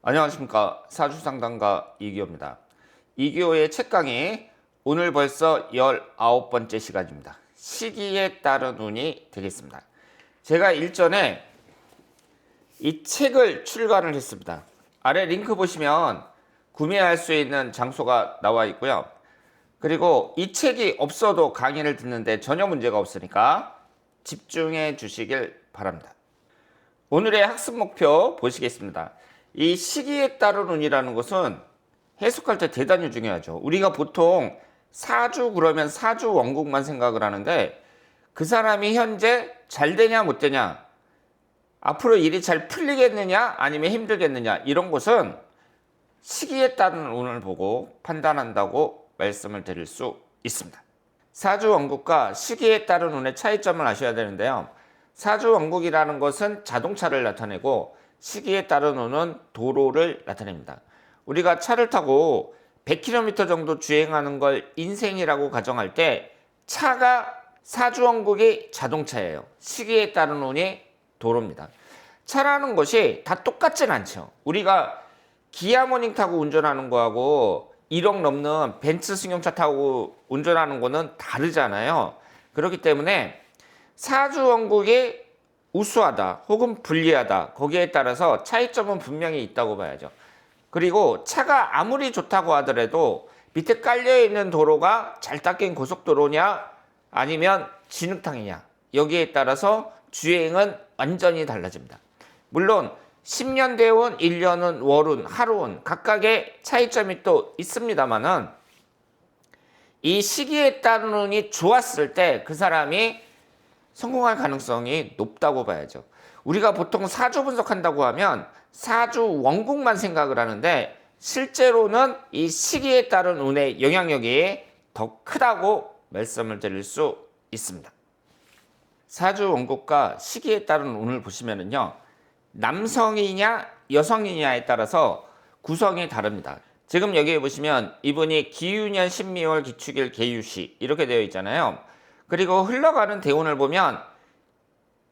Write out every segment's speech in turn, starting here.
안녕하십니까. 사주상담가 이기호입니다. 이기호의 책 강의 오늘 벌써 19번째 시간입니다. 시기에 따른 운이 되겠습니다. 제가 일전에 이 책을 출간을 했습니다. 아래 링크 보시면 구매할 수 있는 장소가 나와 있고요. 그리고 이 책이 없어도 강의를 듣는데 전혀 문제가 없으니까 집중해 주시길 바랍니다. 오늘의 학습 목표 보시겠습니다. 이 시기에 따른 운이라는 것은 해석할 때 대단히 중요하죠. 우리가 보통 사주 그러면 사주 원국만 생각을 하는데 그 사람이 현재 잘 되냐 못 되냐, 앞으로 일이 잘 풀리겠느냐 아니면 힘들겠느냐, 이런 것은 시기에 따른 운을 보고 판단한다고 말씀을 드릴 수 있습니다. 사주 원국과 시기에 따른 운의 차이점을 아셔야 되는데요. 사주 원국이라는 것은 자동차를 나타내고 시기에 따른 운은 도로를 나타냅니다. 우리가 차를 타고 100km 정도 주행하는 걸 인생이라고 가정할 때 차가 사주 원국이 자동차예요. 시기에 따른 운이 도로입니다. 차라는 것이 다 똑같진 않죠. 우리가 기아 모닝 타고 운전하는 거하고 1억 넘는 벤츠 승용차 타고 운전하는 거는 다르잖아요. 그렇기 때문에 사주 원국이 우수하다 혹은 불리하다, 거기에 따라서 차이점은 분명히 있다고 봐야죠. 그리고 차가 아무리 좋다고 하더라도 밑에 깔려있는 도로가 잘 닦인 고속도로냐 아니면 진흙탕이냐, 여기에 따라서 주행은 완전히 달라집니다. 물론 10년 대운, 1년운, 월운, 하루운 각각의 차이점이 또 있습니다만은 이 시기에 따른 운이 좋았을 때 그 사람이 성공할 가능성이 높다고 봐야죠. 우리가 보통 사주 분석한다고 하면 사주 원국만 생각을 하는데 실제로는 이 시기에 따른 운의 영향력이 더 크다고 말씀을 드릴 수 있습니다. 사주 원국과 시기에 따른 운을 보시면은요, 남성이냐 여성이냐에 따라서 구성이 다릅니다. 지금 여기에 보시면 이분이 기유년 신미월 기축일 개유시 이렇게 되어 있잖아요. 그리고 흘러가는 대운을 보면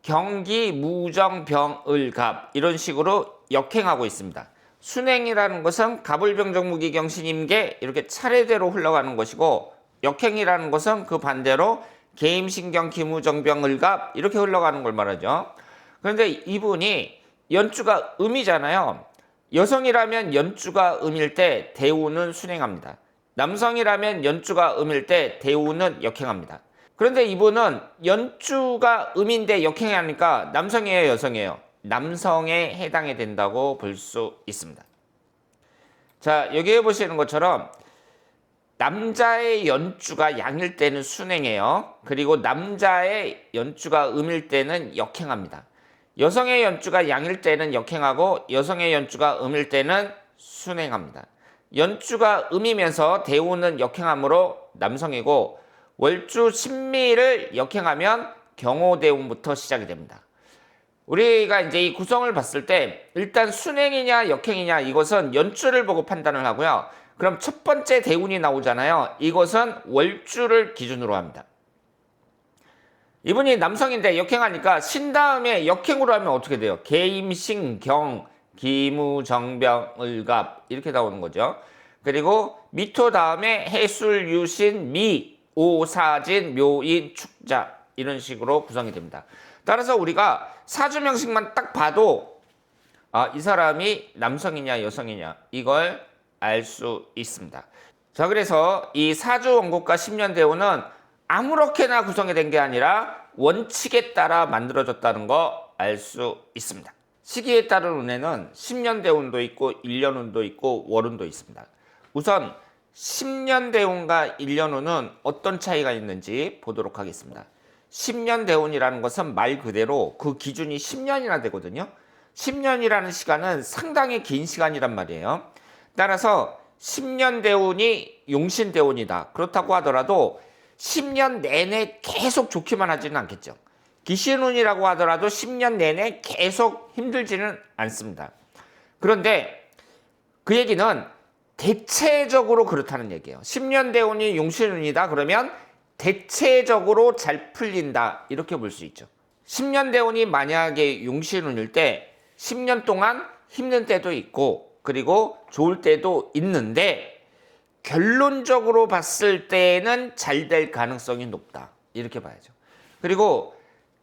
경기, 무정, 병, 을, 갑 이런 식으로 역행하고 있습니다. 순행이라는 것은 갑을병정, 무기경, 신임계 이렇게 차례대로 흘러가는 것이고, 역행이라는 것은 그 반대로 계임, 신경, 기무정, 병, 을, 갑 이렇게 흘러가는 걸 말하죠. 그런데 이분이 연주가 음이잖아요. 여성이라면 연주가 음일 때 대운은 순행합니다. 남성이라면 연주가 음일 때 대운은 역행합니다. 그런데 이분은 연주가 음인데 역행하니까 남성이에요, 여성이에요? 남성에 해당이 된다고 볼 수 있습니다. 자, 여기에 보시는 것처럼 남자의 연주가 양일 때는 순행해요. 그리고 남자의 연주가 음일 때는 역행합니다. 여성의 연주가 양일 때는 역행하고 여성의 연주가 음일 때는 순행합니다. 연주가 음이면서 대운은 역행하므로 남성이고, 월주 신미를 역행하면 경호대운부터 시작이 됩니다. 우리가 이제 이 구성을 봤을 때 일단 순행이냐 역행이냐 이것은 연주를 보고 판단을 하고요. 그럼 첫 번째 대운이 나오잖아요. 이것은 월주를 기준으로 합니다. 이분이 남성인데 역행하니까 신 다음에 역행으로 하면 어떻게 돼요? 계임신, 경, 기무, 정병, 을갑 이렇게 나오는 거죠. 그리고 미토 다음에 해술, 유신, 미, 오사진, 묘인, 축자 이런 식으로 구성이 됩니다. 따라서 우리가 사주명식만 딱 봐도 이 사람이 남성이냐 여성이냐 이걸 알 수 있습니다. 자, 그래서 이 사주 원국과 10년 대운은 아무렇게나 구성이 된 게 아니라 원칙에 따라 만들어졌다는 거 알 수 있습니다. 시기에 따른 운에는 10년 대운도 있고 1년 운도 있고 월운도 있습니다. 우선 10년 대운과 1년 운은 어떤 차이가 있는지 보도록 하겠습니다. 10년 대운이라는 것은 말 그대로 그 기준이 10년이나 되거든요. 10년이라는 시간은 상당히 긴 시간이란 말이에요. 따라서 10년 대운이 용신 대운이다. 그렇다고 하더라도 10년 내내 계속 좋기만 하지는 않겠죠. 기신운이라고 하더라도 10년 내내 계속 힘들지는 않습니다. 그런데 그 얘기는 대체적으로 그렇다는 얘기예요. 10년 대운이 용신운이다 그러면 대체적으로 잘 풀린다 이렇게 볼 수 있죠. 10년 대운이 만약에 용신운일 때 10년 동안 힘든 때도 있고 그리고 좋을 때도 있는데 결론적으로 봤을 때는 잘 될 가능성이 높다. 이렇게 봐야죠. 그리고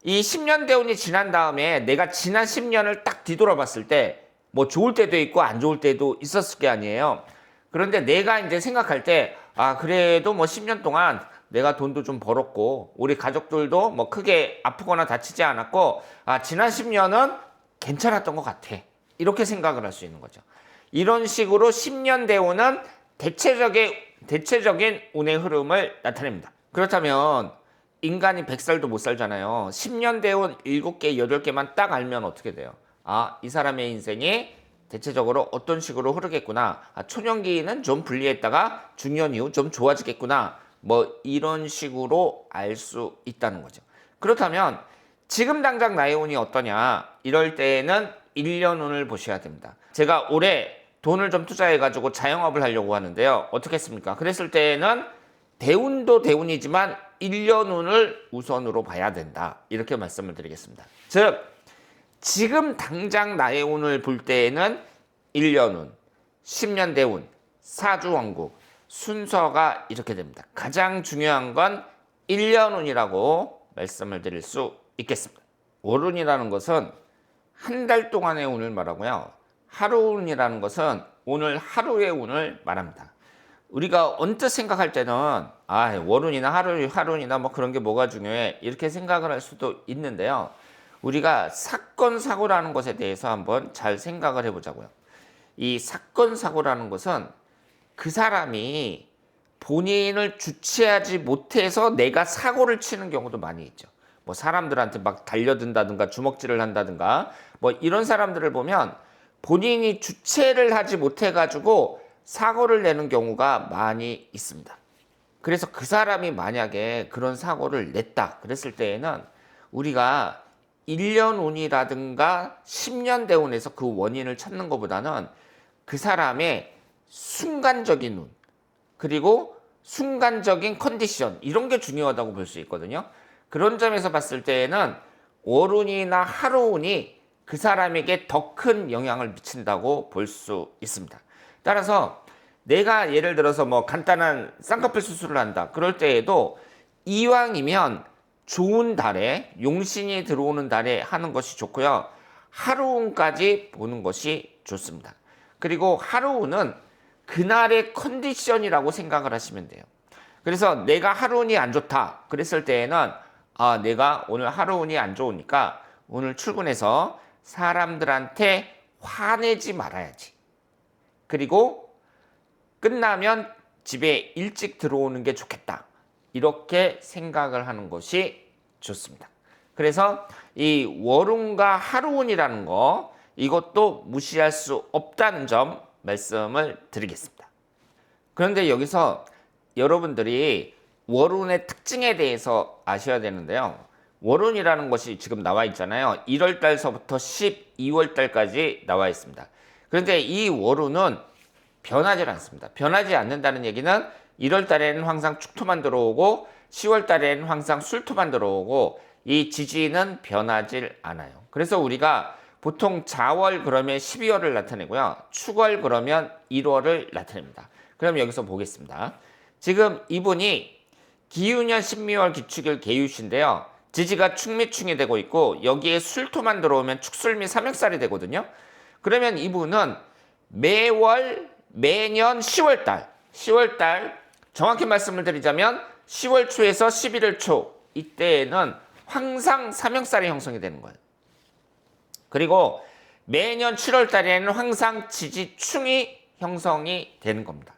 이 10년 대운이 지난 다음에 내가 지난 10년을 딱 뒤돌아봤을 때 뭐 좋을 때도 있고 안 좋을 때도 있었을 게 아니에요. 그런데 내가 이제 생각할 때 그래도 뭐 10년 동안 내가 돈도 좀 벌었고 우리 가족들도 뭐 크게 아프거나 다치지 않았고 지난 10년은 괜찮았던 것 같아. 이렇게 생각을 할 수 있는 거죠. 이런 식으로 10년 대운은 대체적인 운의 흐름을 나타냅니다. 그렇다면 인간이 100살도 못 살잖아요. 10년 대운 7개, 8개만 딱 알면 어떻게 돼요? 이 사람의 인생이 대체적으로 어떤 식으로 흐르겠구나. 초년기는 좀 불리했다가 중년 이후 좀 좋아지겠구나. 뭐 이런 식으로 알 수 있다는 거죠. 그렇다면 지금 당장 나의 운이 어떠냐? 이럴 때에는 1년 운을 보셔야 됩니다. 제가 올해 돈을 좀 투자해가지고 자영업을 하려고 하는데요. 어떻게 했습니까? 그랬을 때에는 대운도 대운이지만 1년 운을 우선으로 봐야 된다. 이렇게 말씀을 드리겠습니다. 즉 지금 당장 나의 운을 볼 때에는 1년 운, 10년 대운, 사주원국 순서가 이렇게 됩니다. 가장 중요한 건 1년 운이라고 말씀을 드릴 수 있겠습니다. 월운이라는 것은 한 달 동안의 운을 말하고요. 하루운이라는 것은 오늘 하루의 운을 말합니다. 우리가 언뜻 생각할 때는 월운이나 하루운이나 뭐 그런 게 뭐가 중요해 이렇게 생각을 할 수도 있는데요. 우리가 사건 사고라는 것에 대해서 한번 잘 생각을 해보자고요. 이 사건 사고라는 것은 그 사람이 본인을 주체하지 못해서 내가 사고를 치는 경우도 많이 있죠. 뭐 사람들한테 막 달려든다든가 주먹질을 한다든가 뭐 이런 사람들을 보면 본인이 주체를 하지 못해가지고 사고를 내는 경우가 많이 있습니다. 그래서 그 사람이 만약에 그런 사고를 냈다 그랬을 때에는 우리가 1년 운이라든가 10년 대운에서 그 원인을 찾는 것보다는 그 사람의 순간적인 운 그리고 순간적인 컨디션 이런 게 중요하다고 볼 수 있거든요. 그런 점에서 봤을 때에는 월운이나 하루운이 그 사람에게 더 큰 영향을 미친다고 볼 수 있습니다. 따라서 내가 예를 들어서 뭐 간단한 쌍꺼풀 수술을 한다 그럴 때에도 이왕이면 좋은 달에 용신이 들어오는 달에 하는 것이 좋고요. 하루운까지 보는 것이 좋습니다. 그리고 하루운은 그날의 컨디션이라고 생각을 하시면 돼요. 그래서 내가 하루운이 안 좋다 그랬을 때에는 내가 오늘 하루운이 안 좋으니까 오늘 출근해서 사람들한테 화내지 말아야지. 그리고 끝나면 집에 일찍 들어오는 게 좋겠다. 이렇게 생각을 하는 것이 좋습니다. 그래서 이 월운과 하루운이라는 거 이것도 무시할 수 없다는 점 말씀을 드리겠습니다. 그런데 여기서 여러분들이 월운의 특징에 대해서 아셔야 되는데요. 월운이라는 것이 지금 나와 있잖아요. 1월 달서부터 12월 달까지 나와 있습니다. 그런데 이 월운은 변하지 않습니다. 변하지 않는다는 얘기는 1월 달에는 항상 축토만 들어오고 10월 달에는 항상 술토만 들어오고 이 지지는 변하질 않아요. 그래서 우리가 보통 자월 그러면 12월을 나타내고요. 축월 그러면 1월을 나타냅니다. 그럼 여기서 보겠습니다. 지금 이분이 기유년 신미월 기축일 개유신데요. 지지가 축미충이 되고 있고 여기에 술토만 들어오면 축술미 삼역살이 되거든요. 그러면 이분은 매년 10월달 정확히 말씀을 드리자면 10월 초에서 11월 초 이때에는 황상 삼형살이 형성이 되는 거예요. 그리고 매년 7월 달에는 황상 지지충이 형성이 되는 겁니다.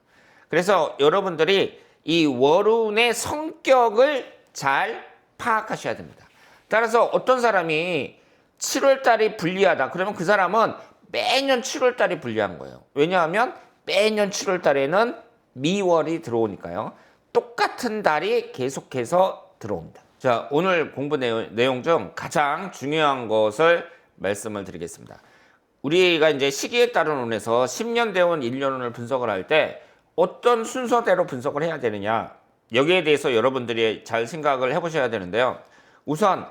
그래서 여러분들이 이 월운의 성격을 잘 파악하셔야 됩니다. 따라서 어떤 사람이 7월 달이 불리하다 그러면 그 사람은 매년 7월 달이 불리한 거예요. 왜냐하면 매년 7월 달에는 미월이 들어오니까요. 똑같은 달이 계속해서 들어옵니다. 자, 오늘 공부 내용 중 가장 중요한 것을 말씀을 드리겠습니다. 우리가 이제 시기에 따른 운에서 10년 대운, 1년 운을 분석을 할 때 어떤 순서대로 분석을 해야 되느냐 여기에 대해서 여러분들이 잘 생각을 해보셔야 되는데요. 우선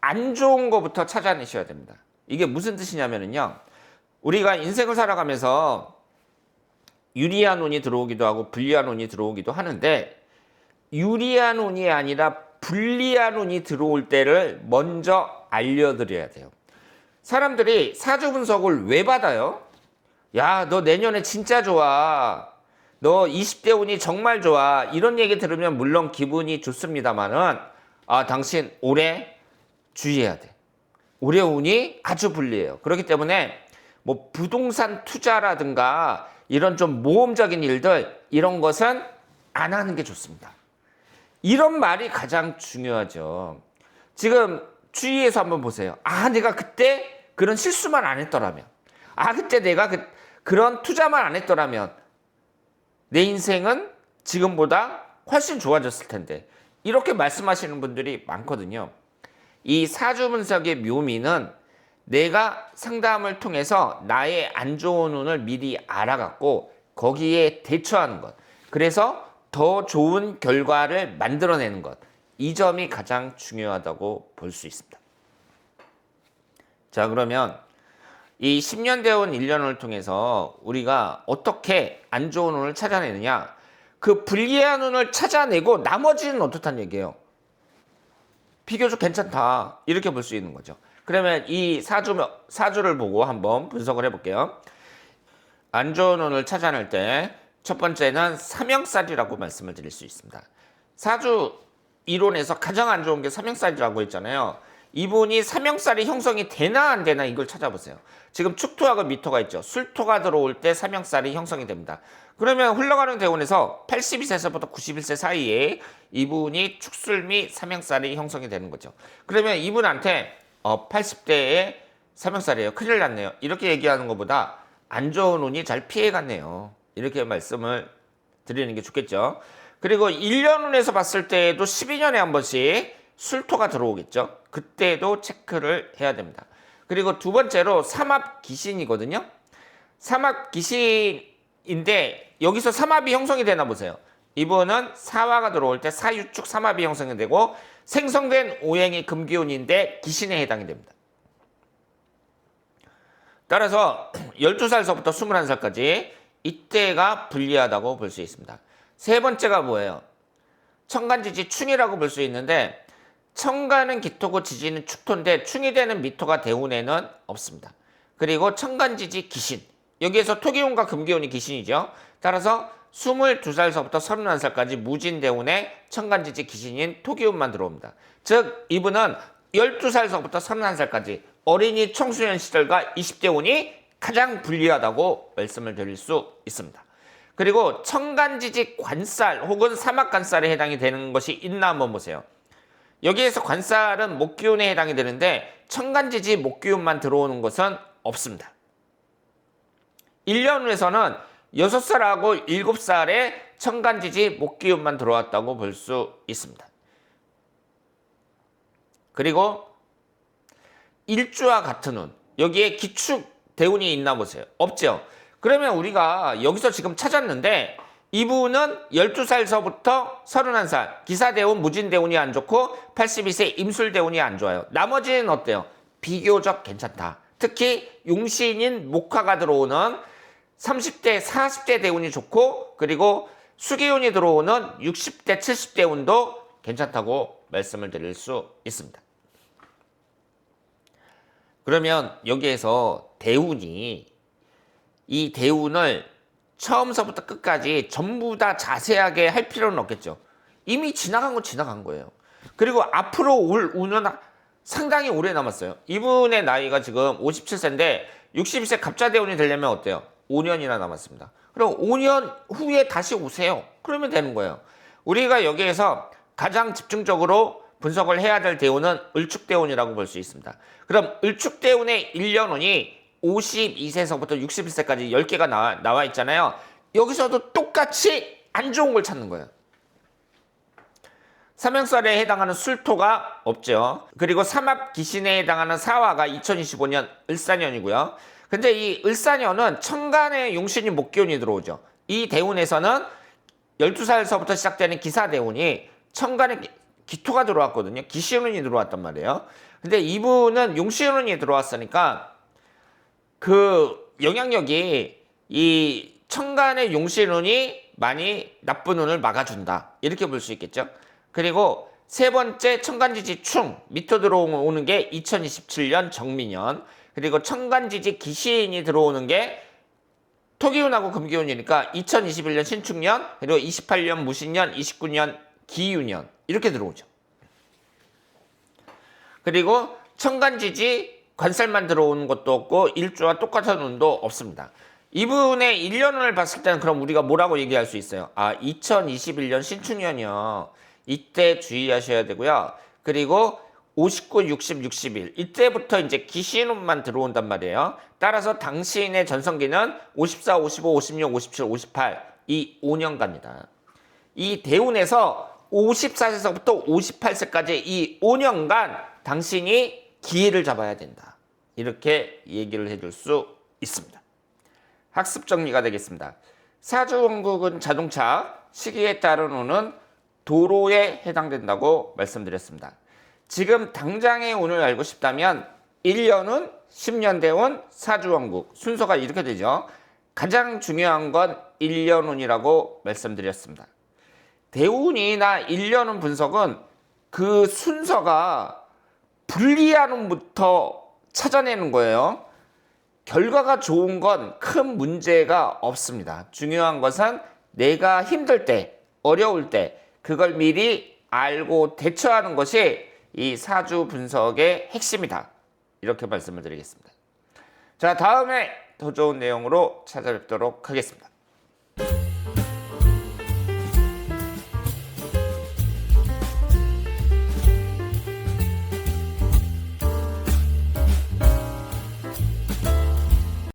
안 좋은 것부터 찾아내셔야 됩니다. 이게 무슨 뜻이냐면요. 우리가 인생을 살아가면서 유리한 운이 들어오기도 하고 불리한 운이 들어오기도 하는데, 유리한 운이 아니라 불리한 운이 들어올 때를 먼저 알려드려야 돼요. 사람들이 사주 분석을 왜 받아요? 야, 너 내년에 진짜 좋아. 너 20대 운이 정말 좋아. 이런 얘기 들으면 물론 기분이 좋습니다만은, 당신 올해 주의해야 돼. 올해 운이 아주 불리해요. 그렇기 때문에 뭐 부동산 투자라든가 이런 좀 모험적인 일들, 이런 것은 안 하는 게 좋습니다. 이런 말이 가장 중요하죠. 지금 주위에서 한번 보세요. 내가 그때 그런 실수만 안 했더라면, 그때 내가 그런 투자만 안 했더라면 내 인생은 지금보다 훨씬 좋아졌을 텐데, 이렇게 말씀하시는 분들이 많거든요. 이 사주 분석의 묘미는 내가 상담을 통해서 나의 안 좋은 운을 미리 알아갖고 거기에 대처하는 것, 그래서 더 좋은 결과를 만들어내는 것, 이 점이 가장 중요하다고 볼 수 있습니다. 자, 그러면 이 10년 대운 1년을 통해서 우리가 어떻게 안 좋은 운을 찾아내느냐, 그 불리한 운을 찾아내고 나머지는 어떻다는 얘기예요. 비교적 괜찮다, 이렇게 볼 수 있는 거죠. 그러면 이 사주를 보고 한번 분석을 해볼게요. 안 좋은 운을 찾아낼 때 첫 번째는 삼형살이라고 말씀을 드릴 수 있습니다. 사주 이론에서 가장 안 좋은 게 삼형살이라고 했잖아요. 이분이 삼형살이 형성이 되나 안 되나, 이걸 찾아보세요. 지금 축토하고 미토가 있죠. 술토가 들어올 때 삼형살이 형성이 됩니다. 그러면 흘러가는 대운에서 82세에서부터 91세 사이에 이분이 축술미 삼형살이 형성이 되는 거죠. 그러면 이분한테 80대에 삼형살이에요, 큰일 났네요, 이렇게 얘기하는 것보다 안 좋은 운이 잘 피해갔네요, 이렇게 말씀을 드리는 게 좋겠죠. 그리고 1년운에서 봤을 때에도 12년에 한 번씩 술토가 들어오겠죠. 그때도 체크를 해야 됩니다. 그리고 두 번째로 삼합귀신이거든요. 삼합귀신인데 여기서 삼합이 형성이 되나 보세요. 이분은 사화가 들어올 때 사유축 삼합이 형성이 되고, 생성된 오행이 금기운인데 귀신에 해당이 됩니다. 따라서 12살서부터 21살까지 이때가 불리하다고 볼 수 있습니다. 세 번째가 뭐예요? 천간지지 충이라고 볼 수 있는데, 천간은 기토고 지지는 축토인데 충이 되는 미토가 대운에는 없습니다. 그리고 천간지지 기신, 여기에서 토기운과 금기운이 기신이죠. 따라서 22살서부터 31살까지 무진대운에 천간지지 기신인 토기운만 들어옵니다. 즉 이분은 12살서부터 31살까지 어린이 청소년 시절과 20대 운이 가장 불리하다고 말씀을 드릴 수 있습니다. 그리고 천간지지 관살 혹은 사막관살에 해당이 되는 것이 있나 한번 보세요. 여기에서 관살은 목기운에 해당이 되는데 천간지지 목기운만 들어오는 것은 없습니다. 1년운에서는 6살하고 7살에 천간지지 목기운만 들어왔다고 볼 수 있습니다. 그리고 일주와 같은 운, 여기에 기축 대운이 있나 보세요. 없죠. 그러면 우리가 여기서 지금 찾았는데, 이분은 12살서부터 31살 기사대운 무진대운이 안 좋고 82세 임술대운이 안 좋아요. 나머지는 어때요? 비교적 괜찮다. 특히 용신인 목화가 들어오는 30대 40대 대운이 좋고, 그리고 수기운이 들어오는 60대 70대 운도 괜찮다고 말씀을 드릴 수 있습니다. 그러면 여기에서 대운이, 이 대운을 처음서부터 끝까지 전부 다 자세하게 할 필요는 없겠죠. 이미 지나간 건 지나간 거예요. 그리고 앞으로 올 운은 상당히 오래 남았어요. 이분의 나이가 지금 57세인데 62세 갑자대운이 되려면 어때요? 5년이나 남았습니다. 그럼 5년 후에 다시 오세요. 그러면 되는 거예요. 우리가 여기에서 가장 집중적으로 분석을 해야 될 대운은 을축대운이라고 볼 수 있습니다. 그럼 을축대운의 1년운이 52세서부터 61세까지 10개가 나와 있잖아요. 여기서도 똑같이 안 좋은 걸 찾는 거예요. 삼형살에 해당하는 술토가 없죠. 그리고 삼합귀신에 해당하는 사화가 2025년 을사년이고요. 근데 이 을사년은 천간에 용신이 목기운이 들어오죠. 이 대운에서는 12살서부터 시작되는 기사대운이 천간에 기토가 들어왔거든요. 기신운이 들어왔단 말이에요. 근데 이분은 용신운이 들어왔으니까 그 영향력이 이 천간의 용신운이 많이 나쁜 운을 막아준다. 이렇게 볼 수 있겠죠. 그리고 세 번째 천간지지 충 밑으로 들어오는 게 2027년 정미년, 그리고 천간지지 기신이 들어오는 게 토기운하고 금기운이니까 2021년 신축년, 그리고 28년 무신년, 29년 기유년 이렇게 들어오죠. 그리고 천간지지 관살만 들어오는 것도 없고 일주와 똑같은 운도 없습니다. 이분의 1년을 봤을 때는 그럼 우리가 뭐라고 얘기할 수 있어요? 2021년 신축년이요. 이때 주의하셔야 되고요. 그리고 59, 60, 61 이때부터 이제 기신운만 들어온단 말이에요. 따라서 당신의 전성기는 54, 55, 56, 57, 58 이 5년간입니다. 이 대운에서 54세서부터 58세까지 이 5년간 당신이 기회를 잡아야 된다. 이렇게 얘기를 해줄 수 있습니다. 학습 정리가 되겠습니다. 사주원국은 자동차, 시기에 따른 운은 도로에 해당된다고 말씀드렸습니다. 지금 당장의 운을 알고 싶다면 1년운, 10년대운, 사주원국 순서가 이렇게 되죠. 가장 중요한 건 1년운이라고 말씀드렸습니다. 대운이나 1년운 분석은 그 순서가 불리한 운부터 찾아내는 거예요. 결과가 좋은 건 큰 문제가 없습니다. 중요한 것은 내가 힘들 때, 어려울 때 그걸 미리 알고 대처하는 것이 이 사주 분석의 핵심이다. 이렇게 말씀을 드리겠습니다. 자, 다음에 더 좋은 내용으로 찾아뵙도록 하겠습니다.